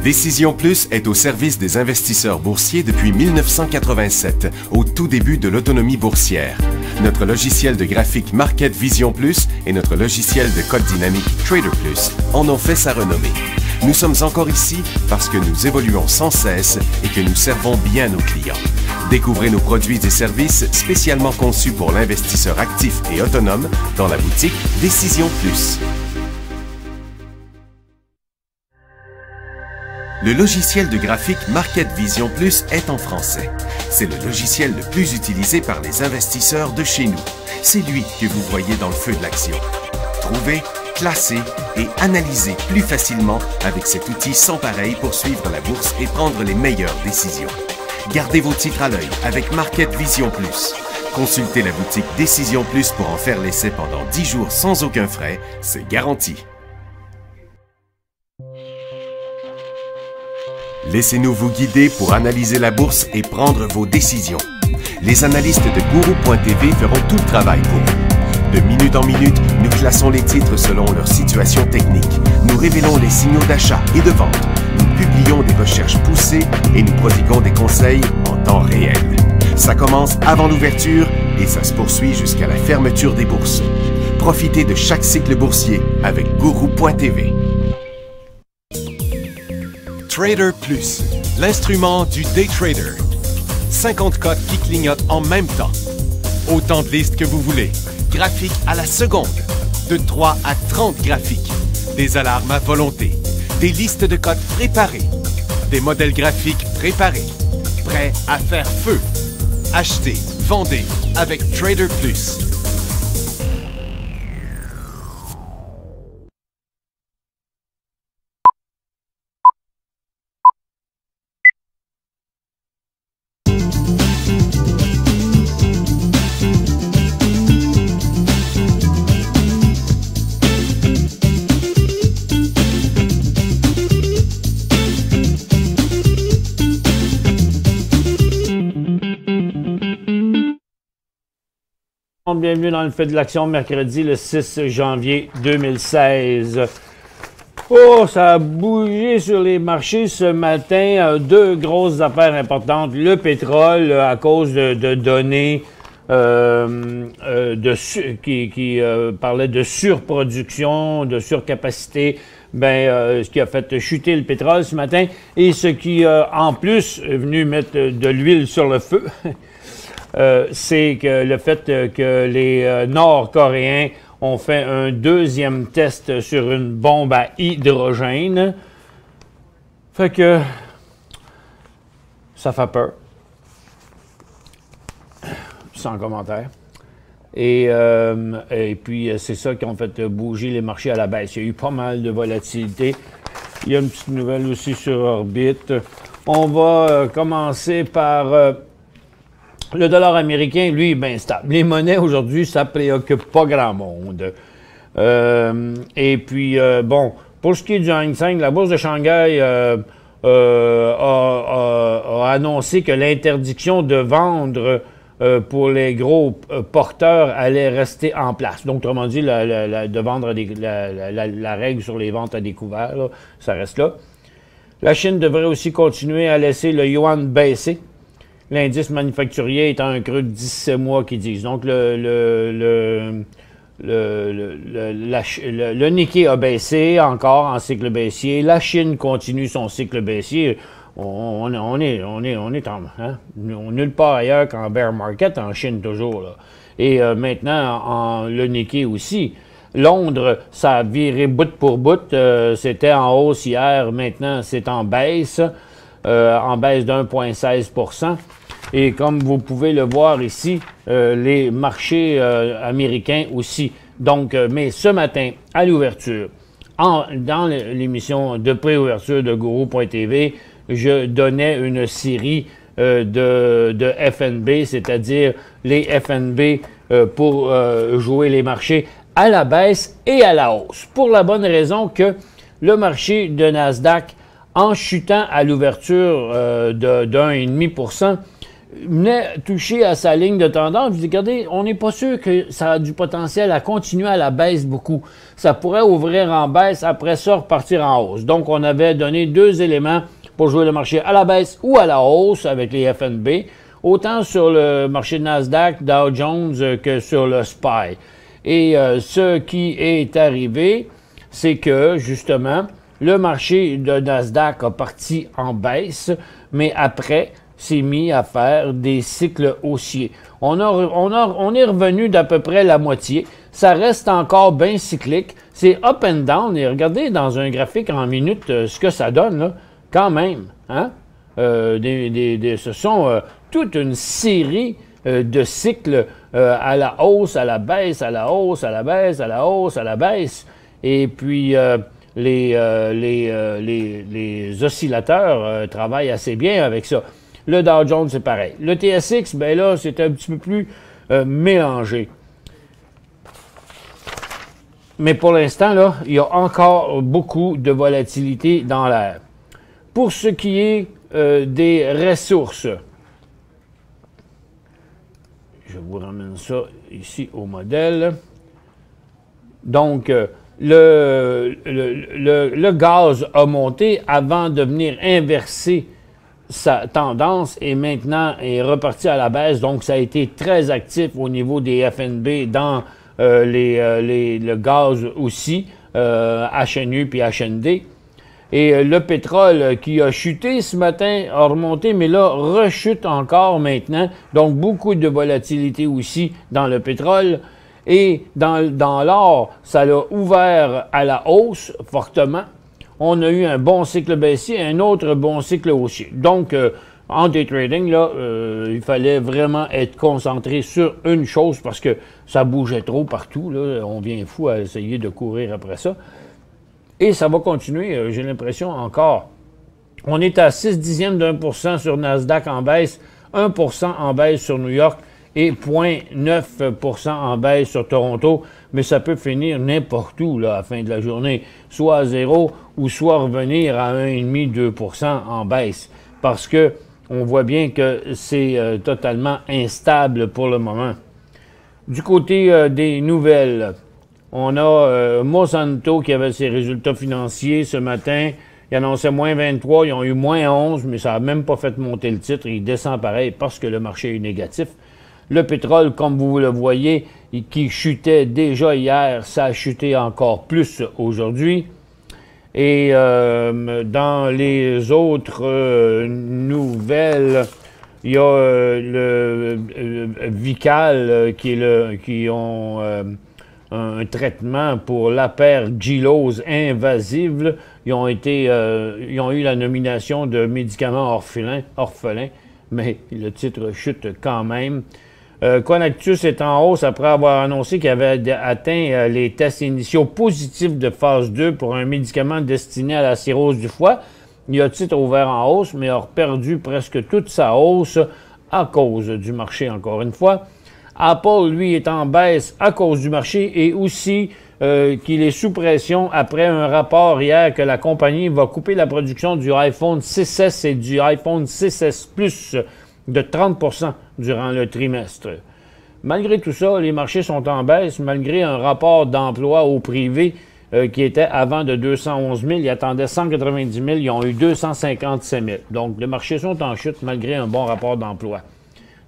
Décision Plus est au service des investisseurs boursiers depuis 1987, au tout début de l'autonomie boursière. Notre logiciel de graphique Market Vision Plus et notre logiciel de code dynamique Trader Plus en ont fait sa renommée. Nous sommes encore ici parce que nous évoluons sans cesse et que nous servons bien nos clients. Découvrez nos produits et services spécialement conçus pour l'investisseur actif et autonome dans la boutique Décision Plus. Le logiciel de graphique Market Vision Plus est en français. C'est le logiciel le plus utilisé par les investisseurs de chez nous. C'est lui que vous voyez dans le feu de l'action. Trouvez, classez et analysez plus facilement avec cet outil sans pareil pour suivre la bourse et prendre les meilleures décisions. Gardez vos titres à l'œil avec Market Vision Plus. Consultez la boutique Décision Plus pour en faire l'essai pendant 10 jours sans aucun frais, c'est garanti. Laissez-nous vous guider pour analyser la bourse et prendre vos décisions. Les analystes de Guru.tv feront tout le travail pour vous. De minute en minute, nous classons les titres selon leur situation technique. Nous révélons les signaux d'achat et de vente. Nous publions des recherches poussées et nous prodiguons des conseils en temps réel. Ça commence avant l'ouverture et ça se poursuit jusqu'à la fermeture des bourses. Profitez de chaque cycle boursier avec Guru.tv. Trader Plus, l'instrument du day trader. 50 cotes qui clignotent en même temps. Autant de listes que vous voulez. Graphiques à la seconde. De 3 à 30 graphiques. Des alarmes à volonté. Des listes de cotes préparées. Des modèles graphiques préparés. Prêts à faire feu. Achetez, vendez avec Trader Plus. Bienvenue dans le fait de l'action, mercredi le 6 janvier 2016. Oh, ça a bougé sur les marchés ce matin. Deux grosses affaires importantes. Le pétrole, à cause de données qui parlaient de surproduction, de surcapacité, ce qui a fait chuter le pétrole ce matin. Et ce qui, en plus, est venu mettre de l'huile sur le feu. C'est que le fait que les Nord-Coréens ont fait un deuxième test sur une bombe à hydrogène. Fait que ça fait peur. Sans commentaire. Et puis, c'est ça qui a fait bouger les marchés à la baisse. Il y a eu pas mal de volatilité. Il y a une petite nouvelle aussi sur Orbit. On va commencer par... le dollar américain, lui, est bien stable. Les monnaies, aujourd'hui, ça ne préoccupe pas grand monde. Et puis, bon, pour ce qui est du Hang Seng, la bourse de Shanghai a annoncé que l'interdiction de vendre pour les gros porteurs allait rester en place. Donc, autrement dit, de vendre la règle sur les ventes à découvert, là, ça reste là. La Chine devrait aussi continuer à laisser le yuan baisser. L'indice manufacturier est à un creux de 17 mois qu'ils disent. Donc, le Nikkei a baissé encore en cycle baissier. La Chine continue son cycle baissier. On est nulle part ailleurs qu'en bear market, en Chine toujours. Là. Et maintenant, le Nikkei aussi. Londres, ça a viré bout pour bout. C'était en hausse hier. Maintenant, c'est en baisse de 1,16 %. Et comme vous pouvez le voir ici, les marchés américains aussi. Donc, mais ce matin, à l'ouverture, dans l'émission de pré-ouverture de Guru.tv, je donnais une série de FNB, c'est-à-dire les FNB pour jouer les marchés à la baisse et à la hausse. Pour la bonne raison que le marché de Nasdaq, en chutant à l'ouverture de 1,5 %, venait toucher à sa ligne de tendance. Je dis, regardez, on n'est pas sûr que ça a du potentiel à continuer à la baisse beaucoup. Ça pourrait ouvrir en baisse, après ça, repartir en hausse. Donc, on avait donné 2 éléments pour jouer le marché à la baisse ou à la hausse avec les FNB, autant sur le marché Nasdaq, Dow Jones que sur le SPY. Et ce qui est arrivé, c'est que, justement, le marché de Nasdaq a parti en baisse, mais après, s'est mis à faire des cycles haussiers. On est revenu d'à peu près la moitié. Ça reste encore bien cyclique. C'est up and down. Et regardez dans un graphique en minutes ce que ça donne, là, quand même. Hein? Ce sont toute une série de cycles à la hausse, à la baisse, à la hausse, à la baisse, à la hausse, à la baisse. Et puis, les oscillateurs travaillent assez bien avec ça. Le Dow Jones, c'est pareil. Le TSX, ben là, c'est un petit peu plus mélangé. Mais pour l'instant, là, il y a encore beaucoup de volatilité dans l'air. Pour ce qui est des ressources, je vous ramène ça ici au modèle. Donc, le gaz a monté avant de venir inverser sa tendance et maintenant est reparti à la baisse. Donc, ça a été très actif au niveau des FNB dans le gaz aussi, HNU puis HND. Et le pétrole qui a chuté ce matin a remonté, mais là, rechute encore maintenant. Donc, beaucoup de volatilité aussi dans le pétrole. Et dans l'or, ça l'a ouvert à la hausse fortement. On a eu un bon cycle baissier, un autre bon cycle haussier. Donc, en day trading, là, il fallait vraiment être concentré sur une chose parce que ça bougeait trop partout. Là. On vient fou à essayer de courir après ça. Et ça va continuer, j'ai l'impression, encore. On est à 0,6% sur Nasdaq en baisse, 1% en baisse sur New York et 0,9% en baisse sur Toronto. Mais ça peut finir n'importe où là, à la fin de la journée, soit à 0 ou soit revenir à 1,5-2% en baisse. Parce que on voit bien que c'est totalement instable pour le moment. Du côté des nouvelles, on a Monsanto qui avait ses résultats financiers ce matin. Il annonçait moins 23, ils ont eu moins 11, mais ça n'a même pas fait monter le titre. Il descend pareil parce que le marché est négatif. Le pétrole, comme vous le voyez, qui chutait déjà hier, ça a chuté encore plus aujourd'hui. Et dans les autres nouvelles, il y a le Vical qui ont un traitement pour l'aspergillose invasive. Ils ont eu la nomination de médicaments orphelins, mais le titre chute quand même. Conactus est en hausse après avoir annoncé qu'il avait atteint les tests initiaux positifs de phase 2 pour un médicament destiné à la cirrhose du foie. Il a titre ouvert en hausse, mais a perdu presque toute sa hausse à cause du marché, encore une fois. Apple, lui, est en baisse à cause du marché et aussi qu'il est sous pression après un rapport hier que la compagnie va couper la production du iPhone 6S et du iPhone 6S Plus de 30% durant le trimestre. Malgré tout ça, les marchés sont en baisse, malgré un rapport d'emploi au privé qui était avant de 211 000, ils attendaient 190 000, ils ont eu 257 000. Donc, les marchés sont en chute malgré un bon rapport d'emploi.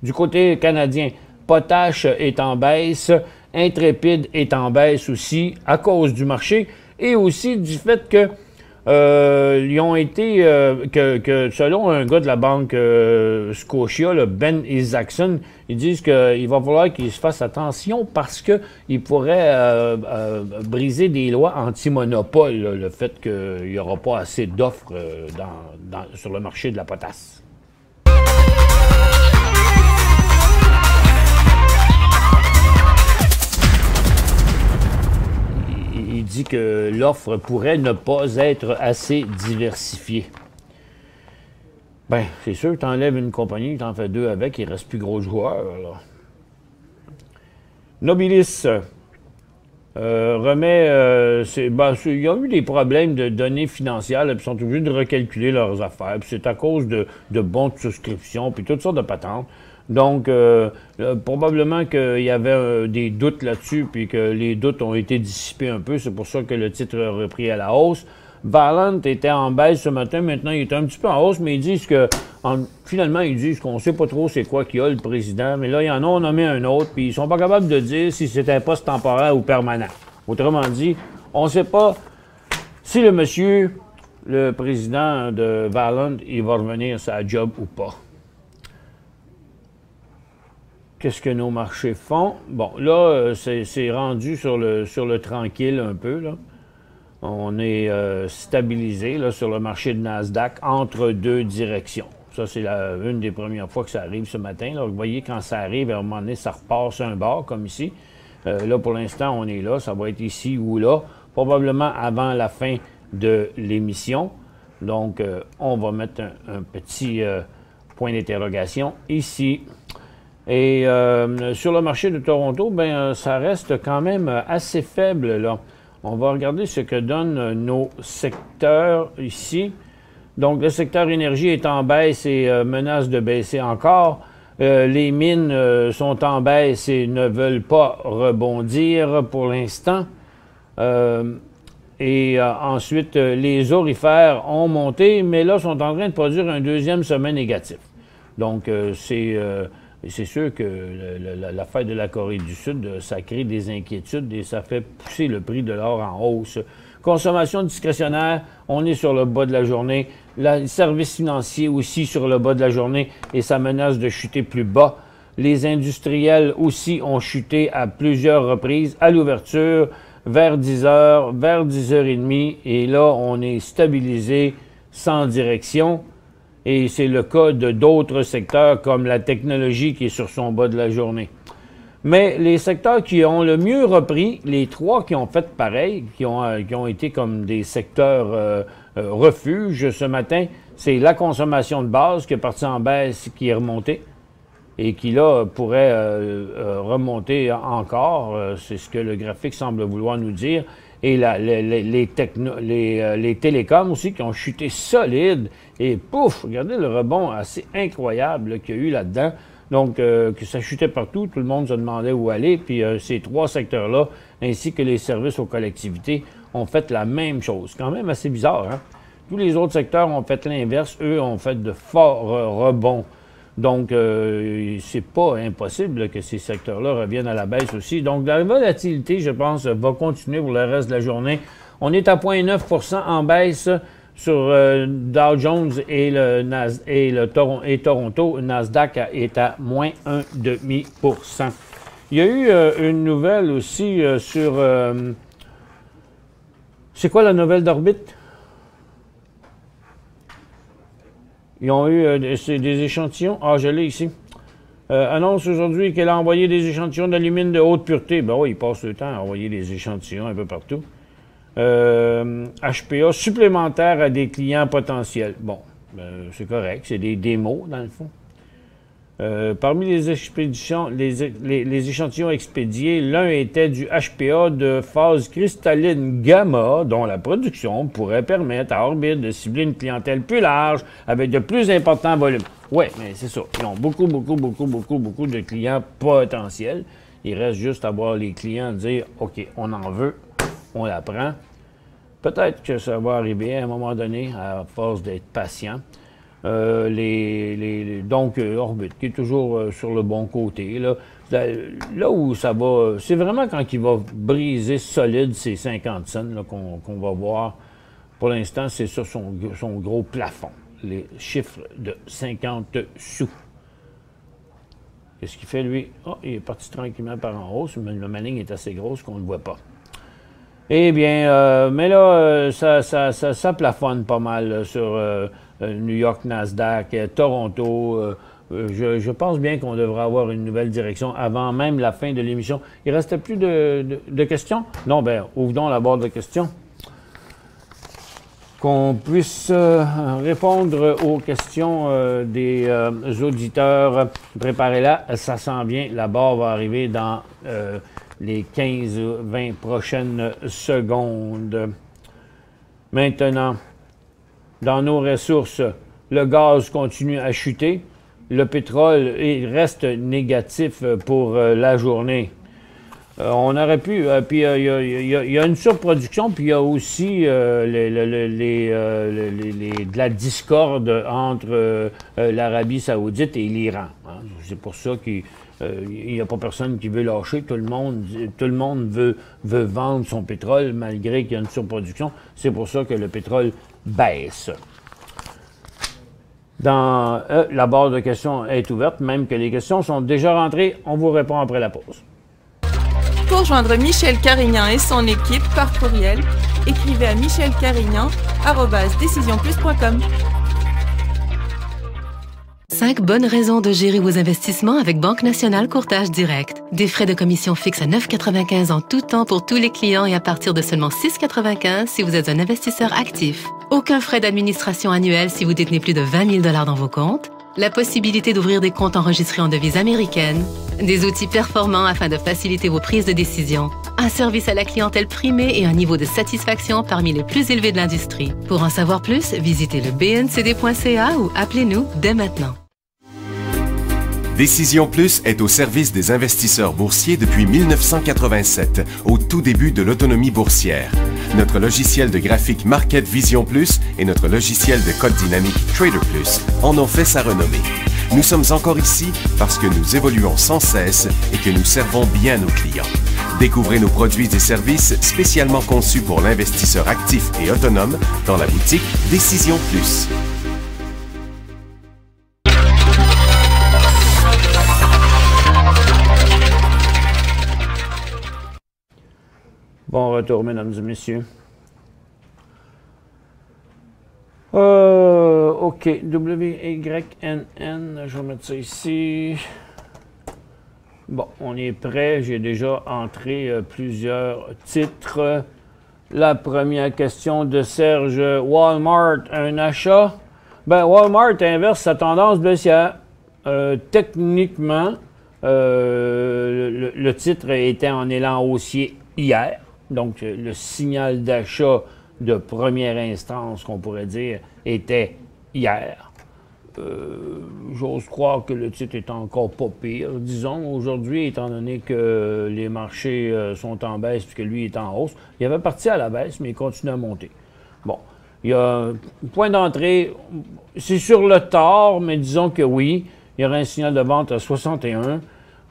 Du côté canadien, Potash est en baisse, Intrépide est en baisse aussi à cause du marché et aussi du fait que ils ont été, que selon un gars de la banque Scotia, le Ben Isaacson, ils disent qu'il va falloir qu'ils se fassent attention parce qu'ils pourraient briser des lois anti-monopole, le fait qu'il n'y aura pas assez d'offres sur le marché de la potasse. Il dit que l'offre pourrait ne pas être assez diversifiée. Bien, c'est sûr, tu enlèves une compagnie, tu en fais deux avec, il ne reste plus gros joueurs. Alors. Nobilis Il y a eu des problèmes de données financières, puis ils sont obligés de recalculer leurs affaires. Puis c'est à cause de bons de souscription, puis toutes sortes de patentes. Donc, probablement qu'il y avait des doutes là-dessus, puis que les doutes ont été dissipés un peu. C'est pour ça que le titre a repris à la hausse. Valent était en baisse ce matin, maintenant il est un petit peu en hausse, mais ils disent que, finalement, ils disent qu'on ne sait pas trop c'est quoi qu'il y a, le président, mais là, ils en ont nommé un autre, puis ils sont pas capables de dire si c'est un poste temporaire ou permanent. Autrement dit, on ne sait pas si le monsieur, le président de Valent, il va revenir à sa job ou pas. Qu'est-ce que nos marchés font? Bon, là, c'est rendu sur le tranquille un peu, là. On est stabilisé là, sur le marché de Nasdaq entre deux directions. Ça, c'est une des premières fois que ça arrive ce matin. Là. Vous voyez, quand ça arrive, à un moment donné, ça repart sur un bord, comme ici. Là, pour l'instant, on est là. Ça va être ici ou là, probablement avant la fin de l'émission. Donc, on va mettre un petit point d'interrogation ici. Et sur le marché de Toronto, ben, ça reste quand même assez faible, là. On va regarder ce que donnent nos secteurs ici. Donc, le secteur énergie est en baisse et menace de baisser encore. Les mines sont en baisse et ne veulent pas rebondir pour l'instant. Ensuite, les aurifères ont monté, mais là, sont en train de produire un deuxième sommet négatif. Donc, c'est sûr que l'affaire de la Corée du Sud, ça crée des inquiétudes et ça fait pousser le prix de l'or en hausse. Consommation discrétionnaire, on est sur le bas de la journée. Le service financier aussi sur le bas de la journée et ça menace de chuter plus bas. Les industriels aussi ont chuté à plusieurs reprises à l'ouverture, vers 10 heures, vers 10h30. Et là, on est stabilisé sans direction. Et c'est le cas de d'autres secteurs comme la technologie qui est sur son bas de la journée. Mais les secteurs qui ont le mieux repris, les trois qui ont fait pareil, qui ont été comme des secteurs refuge ce matin, c'est la consommation de base qui est partie en baisse, qui est remontée et qui là pourrait remonter encore. C'est ce que le graphique semble vouloir nous dire. Et les télécoms aussi qui ont chuté solide. Et pouf, regardez le rebond assez incroyable qu'il y a eu là-dedans. Donc, que ça chutait partout, tout le monde se demandait où aller. Puis ces trois secteurs-là, ainsi que les services aux collectivités, ont fait la même chose. Quand même assez bizarre, hein? Tous les autres secteurs ont fait l'inverse. Eux ont fait de forts rebonds. Donc, c'est pas impossible que ces secteurs-là reviennent à la baisse aussi. Donc, la volatilité, je pense, va continuer pour le reste de la journée. On est à 0,9 % en baisse sur Dow Jones et Toronto. Nasdaq est à moins 1,5 %. Il y a eu une nouvelle aussi sur... c'est quoi la nouvelle d'Orbit? Ils ont eu des échantillons. Ah, je l'ai ici. Annonce aujourd'hui qu'elle a envoyé des échantillons d'alumine de haute pureté. Ben oui, il passe le temps à envoyer des échantillons un peu partout. HPA supplémentaire à des clients potentiels. Bon, c'est correct. C'est des démos, dans le fond. Parmi les expéditions, les échantillons expédiés, l'un était du HPA de phase cristalline gamma, dont la production pourrait permettre à Orbit de cibler une clientèle plus large avec de plus importants volumes. Oui, mais c'est ça. Ils ont beaucoup de clients potentiels. Il reste juste à voir les clients dire « OK, on en veut, on la prend ». Peut-être que ça va arriver à un moment donné, à force d'être patient. Donc, Orbit, qui est toujours sur le bon côté. Là où ça va, c'est vraiment quand il va briser solide ces 50 cents qu'on va voir. Pour l'instant, c'est sur son gros plafond, les chiffres de 50 sous. Qu'est-ce qu'il fait, lui? Oh, il est parti tranquillement par en hausse, mais ma ligne est assez grosse qu'on ne le voit pas. Eh bien, mais là, ça plafonne pas mal sur New York, Nasdaq, Toronto. Je pense bien qu'on devrait avoir une nouvelle direction avant même la fin de l'émission. Il ne restait plus de questions? Non, bien, ouvre donc la barre de questions. Qu'on puisse répondre aux questions des auditeurs. Préparez-la, ça sent bien. La barre va arriver dans les 15-20 prochaines secondes. Maintenant, dans nos ressources, le gaz continue à chuter. Le pétrole reste négatif pour la journée. On aurait pu, puis il y a une surproduction, puis il y a aussi de la discorde entre l'Arabie saoudite et l'Iran. Hein. C'est pour ça qu'il n'y a pas personne qui veut lâcher. Tout le monde veut vendre son pétrole malgré qu'il y a une surproduction. C'est pour ça que le pétrole baisse. La barre de questions est ouverte, même que les questions sont déjà rentrées. On vous répond après la pause. Pour joindre Michel Carignan et son équipe par courriel, écrivez à michelcarignan@decisionplus.com. 5 bonnes raisons de gérer vos investissements avec Banque Nationale Courtage Direct. Des frais de commission fixes à 9,95 en tout temps pour tous les clients et à partir de seulement 6,95 si vous êtes un investisseur actif. Aucun frais d'administration annuel si vous détenez plus de 20 000 $ dans vos comptes. La possibilité d'ouvrir des comptes enregistrés en devise américaine. Des outils performants afin de faciliter vos prises de décision. Un service à la clientèle primé et un niveau de satisfaction parmi les plus élevés de l'industrie. Pour en savoir plus, visitez le bncd.ca ou appelez-nous dès maintenant. Décision Plus est au service des investisseurs boursiers depuis 1987, au tout début de l'autonomie boursière. Notre logiciel de graphique Market Vision Plus et notre logiciel de code dynamique Trader Plus en ont fait sa renommée. Nous sommes encore ici parce que nous évoluons sans cesse et que nous servons bien nos clients. Découvrez nos produits et services spécialement conçus pour l'investisseur actif et autonome dans la boutique Décision Plus. Bon retour, mesdames et messieurs. OK, WYNN, je vais mettre ça ici. Bon, on est prêt. J'ai déjà entré plusieurs titres. La première question de Serge. Walmart, un achat? Ben, Walmart inverse sa tendance baissière. Techniquement, le titre était en élan haussier hier. Donc, le signal d'achat de première instance, qu'on pourrait dire, était hier. J'ose croire que le titre est encore pas pire, disons, aujourd'hui, étant donné que les marchés sont en baisse puisque lui est en hausse. Il avait parti à la baisse, mais il continue à monter. Bon, il y a un point d'entrée, c'est sur le tard, mais disons que oui, il y aura un signal de vente à 61.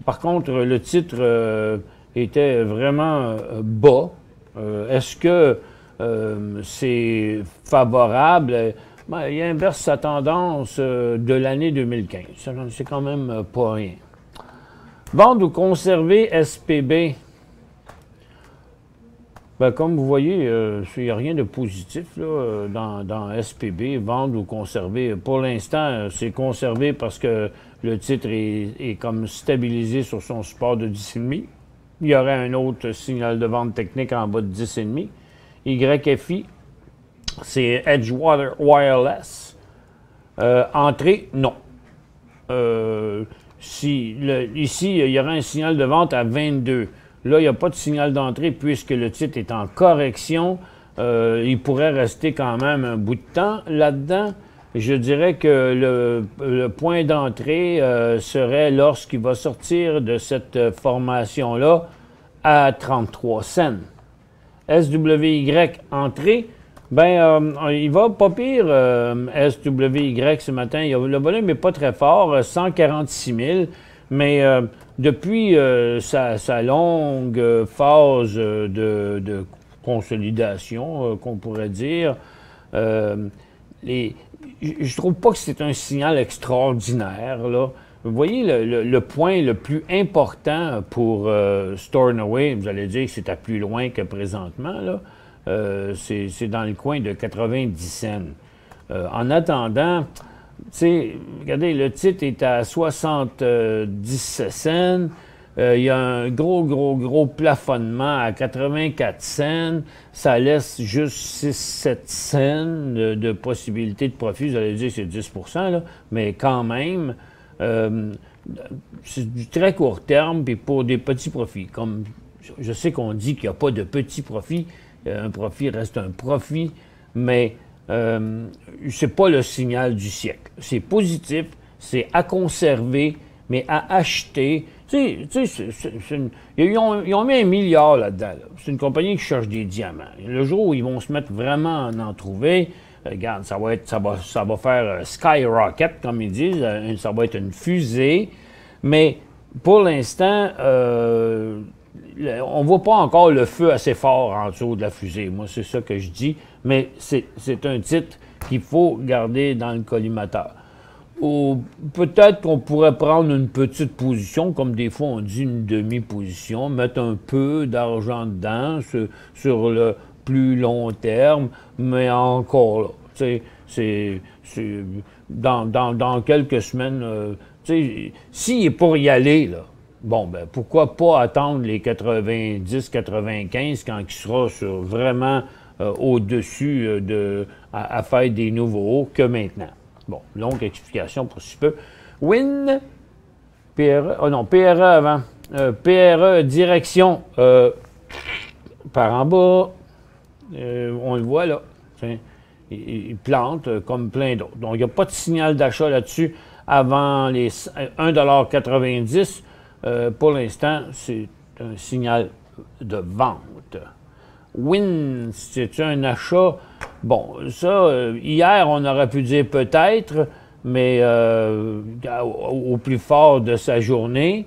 Par contre, le titre était vraiment bas. Est-ce que c'est favorable? Ben, il inverse sa tendance de l'année 2015. C'est quand même pas rien. Vendre ou conserver SPB? Ben, comme vous voyez, il n'y a rien de positif là, dans SPB, vendre ou conserver. Pour l'instant, c'est conservé parce que le titre est comme stabilisé sur son support de 10,5. Il y aurait un autre signal de vente technique en bas de 10,5. YFI, c'est Edgewater Wireless. Entrée, non. Ici, il y aura un signal de vente à 22. Là, il n'y a pas de signal d'entrée puisque le titre est en correction. Il pourrait rester quand même un bout de temps là-dedans. Je dirais que le point d'entrée serait lorsqu'il va sortir de cette formation-là à 33 cents. SWY entrée, ben il va pas pire SWY ce matin. Le volume n'est pas très fort, 146 000, mais depuis sa longue phase de consolidation, qu'on pourrait dire, je trouve pas que c'est un signal extraordinaire, là. Vous voyez, le point le plus important pour Stornoway, vous allez dire que c'est à plus loin que présentement, là, c'est dans le coin de 90 cents. En attendant, tu sais, regardez, le titre est à 70 cents. Il y a un gros plafonnement à 84 cents. Ça laisse juste 6-7 cents de possibilité de profit. Vous allez dire que c'est 10 %, là, mais quand même, c'est du très court terme puis pour des petits profits. Comme je sais qu'on dit qu'il n'y a pas de petit profit. Un profit reste un profit, mais c'est pas le signal du siècle. C'est positif, c'est à conserver, mais à acheter. Tu sais, ils ont mis 1 milliard là-dedans. Là. C'est une compagnie qui cherche des diamants. Le jour où ils vont se mettre vraiment à en trouver, regarde, ça va faire skyrocket, comme ils disent. Ça va être une fusée. Mais pour l'instant, on ne voit pas encore le feu assez fort en dessous de la fusée. Moi, c'est ça que je dis. Mais c'est un titre qu'il faut garder dans le collimateur. Ou peut-être qu'on pourrait prendre une petite position, comme des fois on dit une demi-position, mettre un peu d'argent dedans sur le plus long terme, mais encore là, c'est dans quelques semaines, s'il est pour y aller, là, bon, ben pourquoi pas attendre les 90-95 quand il sera vraiment au-dessus à faire des nouveaux hauts que maintenant. Bon, longue explication pour si peu. WIN, PRE avant. PRE, direction, par en bas, on le voit là. Il plante comme plein d'autres. Donc, il n'y a pas de signal d'achat là-dessus avant les 1,90 $. Pour l'instant, c'est un signal de vente. WIN, c'est un achat. Bon, ça, hier, on aurait pu dire peut-être, mais au plus fort de sa journée.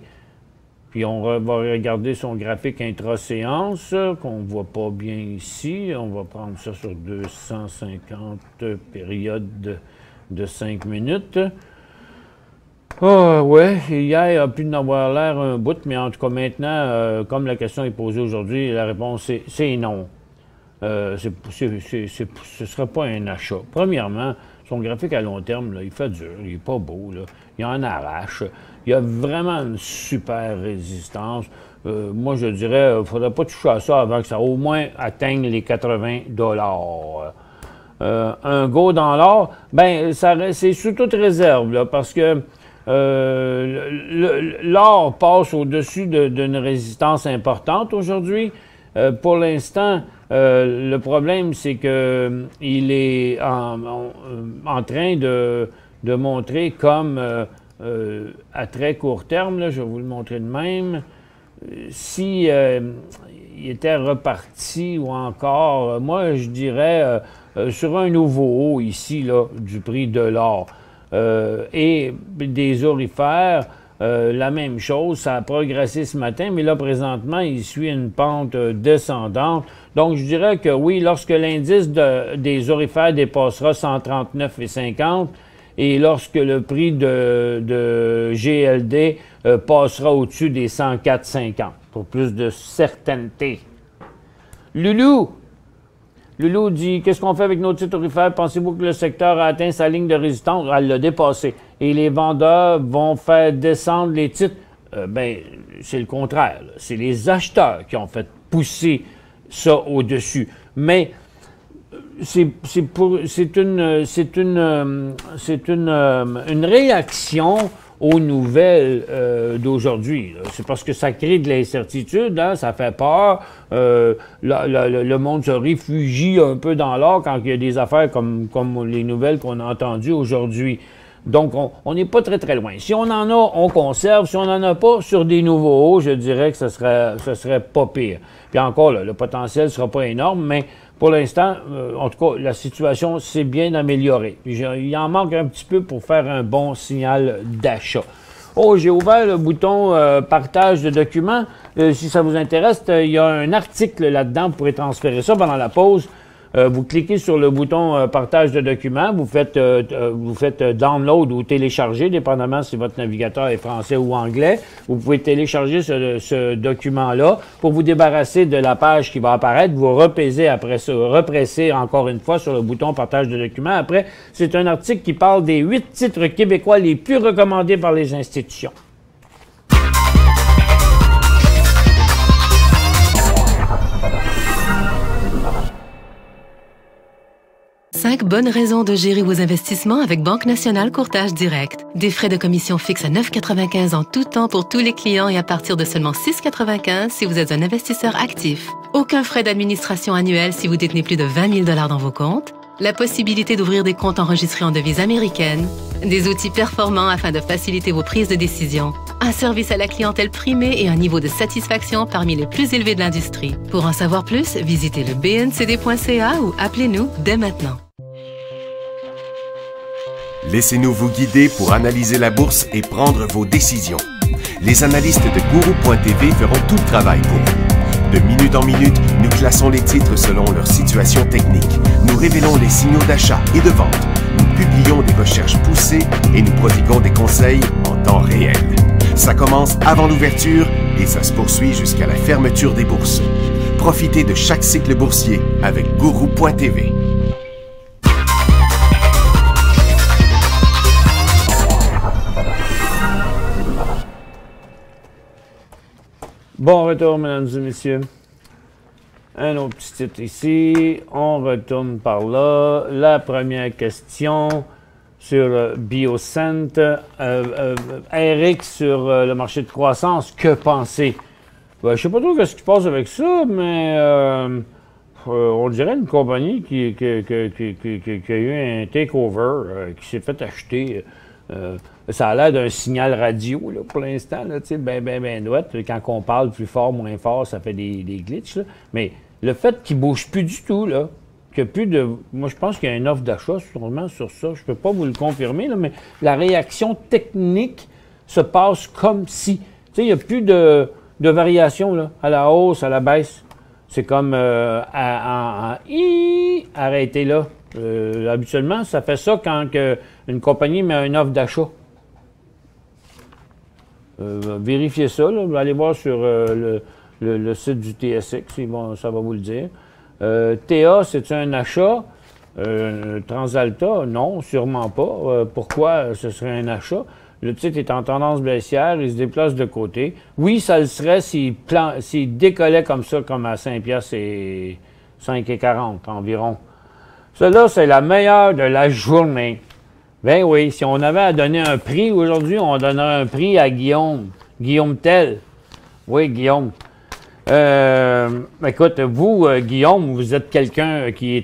Puis on va regarder son graphique intra-séance, qu'on ne voit pas bien ici. On va prendre ça sur 250 périodes de 5 minutes. Ah ouais, hier, il a pu en avoir l'air un bout, mais en tout cas maintenant, comme la question est posée aujourd'hui, la réponse c'est non. Ce ne serait pas un achat. Premièrement, son graphique à long terme, là, il fait dur, il n'est pas beau, là. Il en arrache. Il y a vraiment une super résistance. Moi, je dirais, il ne faudrait pas toucher à ça avant que ça au moins atteigne les 80 $. Un go dans l'or, ben c'est sous toute réserve, là, parce que l'or passe au-dessus d'une résistance importante aujourd'hui. Pour l'instant, le problème, c'est que il est en train de montrer comme à très court terme, là, je vais vous le montrer de même, si il était reparti ou encore, moi je dirais sur un nouveau haut ici là, du prix de l'or et des aurifères, la même chose, ça a progressé ce matin, mais là, présentement, il suit une pente descendante. Donc, je dirais que oui, lorsque l'indice des aurifères dépassera 139,50 et lorsque le prix de GLD passera au-dessus des 104,50 pour plus de certaineté. Loulou dit, qu'est-ce qu'on fait avec nos titres aurifères? Pensez-vous que le secteur a atteint sa ligne de résistance? Elle l'a dépassé. Et les vendeurs vont faire descendre les titres? Ben, c'est le contraire. C'est les acheteurs qui ont fait pousser ça au-dessus. Mais c'est une réaction aux nouvelles d'aujourd'hui. C'est parce que ça crée de l'incertitude, hein, ça fait peur. Le monde se réfugie un peu dans l'or quand il y a des affaires comme les nouvelles qu'on a entendues aujourd'hui. Donc, on n'est pas très, très loin. Si on en a, on conserve. Si on n'en a pas, sur des nouveaux hauts, je dirais que ce serait pas pire. Puis encore, là, le potentiel ne sera pas énorme, mais pour l'instant, en tout cas, la situation s'est bien améliorée. Il en manque un petit peu pour faire un bon signal d'achat. Oh, j'ai ouvert le bouton partage de documents. Si ça vous intéresse, il y a un article là-dedans. Vous pourrez transférer ça pendant la pause. Vous cliquez sur le bouton partage de documents, vous faites download ou télécharger, dépendamment si votre navigateur est français ou anglais. Vous pouvez télécharger ce document-là pour vous débarrasser de la page qui va apparaître. Vous repressez encore une fois sur le bouton partage de documents. Après, c'est un article qui parle des 8 titres québécois les plus recommandés par les institutions. 5 bonnes raisons de gérer vos investissements avec Banque Nationale Courtage Direct. Des frais de commission fixes à 9,95 en tout temps pour tous les clients et à partir de seulement 6,95 si vous êtes un investisseur actif. Aucun frais d'administration annuel si vous détenez plus de 20 000 $ dans vos comptes. La possibilité d'ouvrir des comptes enregistrés en devise américaine. Des outils performants afin de faciliter vos prises de décision. Un service à la clientèle primé et un niveau de satisfaction parmi les plus élevés de l'industrie. Pour en savoir plus, visitez le bncd.ca ou appelez-nous dès maintenant. Laissez-nous vous guider pour analyser la bourse et prendre vos décisions. Les analystes de Guru.tv feront tout le travail pour vous. De minute en minute, nous classons les titres selon leur situation technique. Nous révélons les signaux d'achat et de vente. Nous publions des recherches poussées et nous prodiguons des conseils en temps réel. Ça commence avant l'ouverture et ça se poursuit jusqu'à la fermeture des bourses. Profitez de chaque cycle boursier avec Guru.tv. Bon retour, mesdames et messieurs. Un autre petit titre ici. On retourne par là. La première question sur Biocent. Eric, sur le marché de croissance, que pensez? Ben, je ne sais pas trop ce qui se passe avec ça, mais on dirait une compagnie qui a eu un takeover, qui s'est fait acheter. Ça a l'air d'un signal radio là, pour l'instant, ben droite. Quand on parle plus fort, moins fort, ça fait des glitches. Là. Mais le fait qu'il ne bouge plus du tout, là, qu'il n'y a plus de... Moi, je pense qu'il y a une offre d'achat sûrement sur ça. Je ne peux pas vous le confirmer, là, mais la réaction technique se passe comme si... Tu sais, il n'y a plus de variation là, à la hausse, à la baisse. C'est comme arrêtez là. Habituellement, ça fait ça quand une compagnie met une offre d'achat. Vérifiez ça, là. Allez voir sur le site du TSX, ça va vous le dire. TA, c'est un achat? Transalta, non, sûrement pas. Pourquoi ce serait un achat? Le titre est en tendance baissière, il se déplace de côté. Oui, ça le serait s'il décollait comme ça, comme à 5 piastres et 5,40 environ. Cela, c'est la meilleure de la journée. Ben oui, si on avait à donner un prix aujourd'hui, on donnerait un prix à Guillaume. Guillaume Tell. Oui, Guillaume. Écoute, vous, Guillaume, vous êtes quelqu'un qui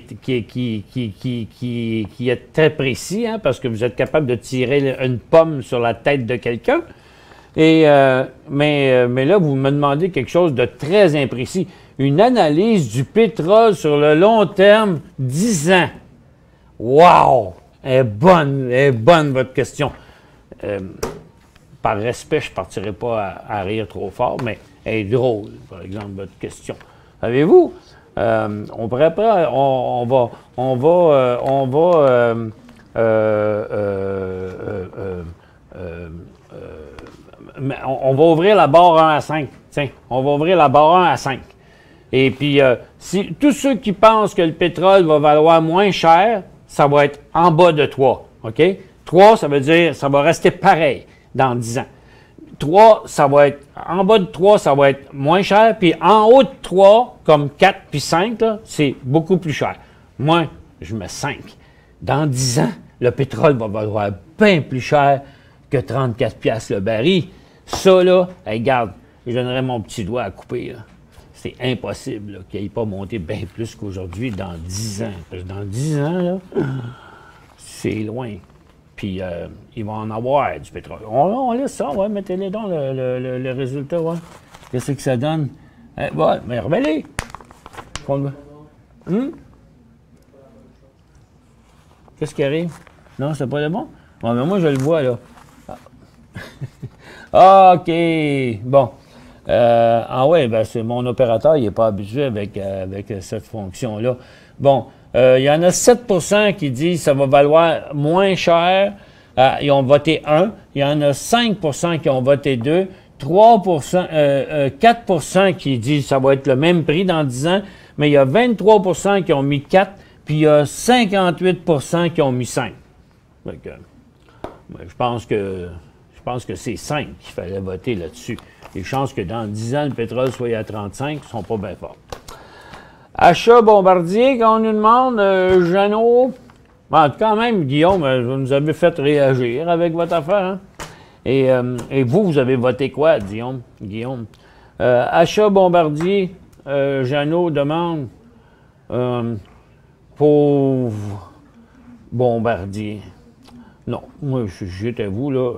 est très précis, hein, parce que vous êtes capable de tirer une pomme sur la tête de quelqu'un. Mais là, vous me demandez quelque chose de très imprécis. Une analyse du pétrole sur le long terme, 10 ans. Wow! Elle est bonne votre question. Par respect, je ne partirai pas à rire trop fort, mais elle est drôle, par exemple, votre question. Savez-vous, on va ouvrir la barre 1 à 5. Tiens, on va ouvrir la barre 1 à 5. Et puis, si tous ceux qui pensent que le pétrole va valoir moins cher, ça va être en bas de 3. OK? 3, ça veut dire ça va rester pareil dans 10 ans. 3, ça va être en bas de 3, ça va être moins cher. Puis en haut de 3, comme 4 puis 5, c'est beaucoup plus cher. Moi, je mets 5. Dans 10 ans, le pétrole va valoir bien plus cher que 34 piastres le baril. Ça, là, regarde, je donnerais mon petit doigt à couper, là. C'est impossible qu'il n'ait pas monté bien plus qu'aujourd'hui dans 10 ans. Parce que dans 10 ans, là, c'est loin. Puis, il va en avoir du pétrole. On laisse ça, ouais, mettez-les donc le résultat, ouais. Qu'est-ce que ça donne? Ouais, mais revenez. Qu'est-ce qui arrive? Non, c'est pas le bon? Ouais, mais moi, je le vois, là. Ah. OK. Bon. Ouais, ben c'est mon opérateur, il n'est pas habitué avec cette fonction-là. Bon, il y en a 7% qui disent que ça va valoir moins cher. Ils ont voté 1. Il y en a 5% qui ont voté 2. 4% qui disent que ça va être le même prix dans 10 ans. Mais il y a 23% qui ont mis 4. Puis il y a 58% qui ont mis 5. Donc, je pense que c'est 5 qu'il fallait voter là-dessus. Les chances que dans 10 ans, le pétrole soit à 35 ne sont pas bien fortes. Achat Bombardier, quand on nous demande, Jeannot, Bon, quand même, Guillaume, vous nous avez fait réagir avec votre affaire. Hein? Et vous avez voté quoi, Guillaume? Achat Bombardier, Jeannot demande pauvre Bombardier. Non, moi, j'étais vous, là,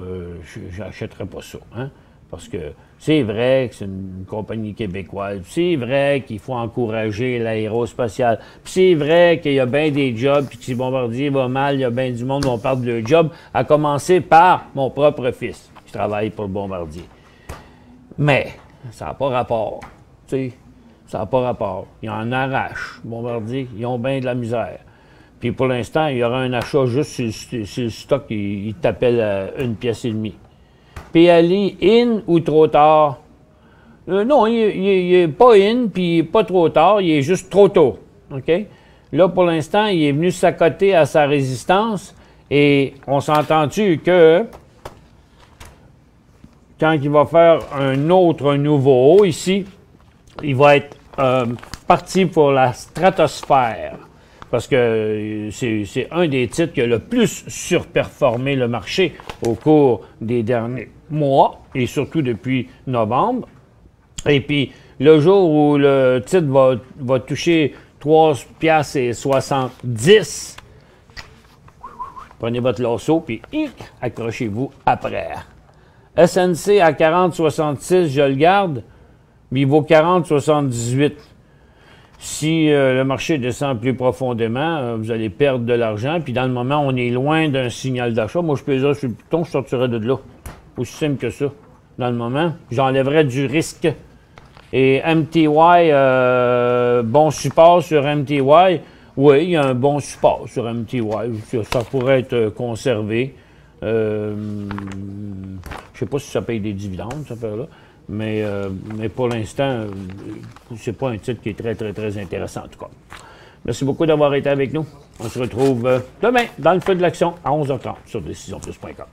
j'achèterais pas ça. Hein? Parce que c'est vrai que c'est une compagnie québécoise. C'est vrai qu'il faut encourager l'aérospatiale. Puis c'est vrai qu'il y a bien des jobs, puis que si Bombardier va mal, il y a bien du monde dont on parle de job, à commencer par mon propre fils, qui travaille pour Bombardier. Mais ça n'a pas rapport. Tu sais, ça n'a pas rapport. Ils en arrachent, Bombardier. Ils ont bien de la misère. Puis pour l'instant, il y aura un achat juste sur le stock, il t'appelle à 1,5 pièce. PLI, in ou trop tard? Non, il n'est pas in, puis pas trop tard, il est juste trop tôt. OK? Là, pour l'instant, il est venu s'accoter à sa résistance, et on s'entend-tu que quand il va faire un autre nouveau haut ici, il va être parti pour la stratosphère. Parce que c'est un des titres qui a le plus surperformé le marché au cours des derniers mois, et surtout depuis novembre. Et puis, le jour où le titre va toucher 3,70 $, prenez votre lasso, puis accrochez-vous après. SNC à 40,66, je le garde, mais il vaut 40,78. Si le marché descend plus profondément, vous allez perdre de l'argent. Puis dans le moment, on est loin d'un signal d'achat. Moi, je pèserais sur le bouton, je sortirais de là. Aussi simple que ça. Dans le moment, j'enlèverais du risque. Et MTY, bon support sur MTY. Oui, il y a un bon support sur MTY. Ça pourrait être conservé. Je ne sais pas si ça paye des dividendes, cette affaire-là. Mais pour l'instant, c'est pas un titre qui est très, très, très intéressant, en tout cas. Merci beaucoup d'avoir été avec nous. On se retrouve demain dans le feu de l'action à 11h30 sur DecisionPlus.com.